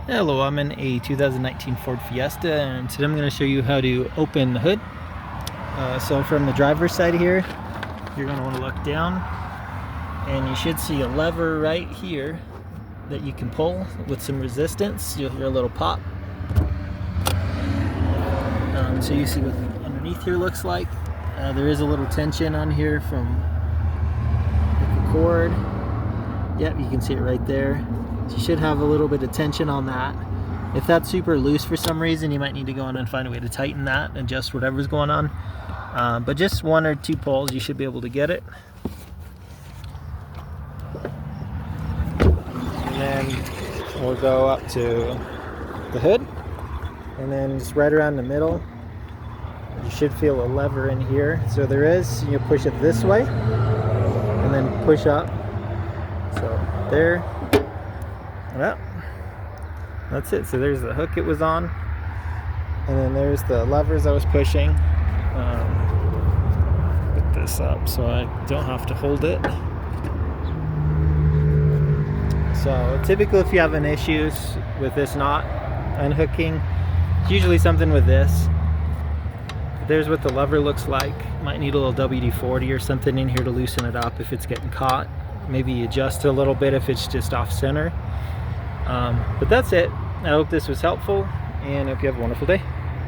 Hello, I'm in a 2019 Ford Fiesta, and today I'm going to show you how to open the hood. So from the driver's side here, you're going to want to look down, and you should see a lever right here that you can pull with some resistance. You'll hear a little pop. So you see what underneath here looks like. There is a little tension on here from the cord. Yep, you can see it right there. So you should have a little bit of tension on that. If that's super loose for some reason, you might need to go in and find a way to tighten that and adjust whatever's going on. But just one or two pulls, you should be able to get it. And then we'll go up to the hood, and then just right around the middle, you should feel a lever in here. So there is, you push it this way, and then push up. So there. Well, that's it. So there's the hook it was on, and then there's the levers I was pushing. Put this up so I don't have to hold it. So typically if you have any issues with this knot unhooking, it's usually something with this. There's what the lever looks like. Might need a little WD-40 or something in here to loosen it up if it's getting caught. Maybe adjust a little bit if it's just off center. But that's it. I hope this was helpful, and I hope you have a wonderful day.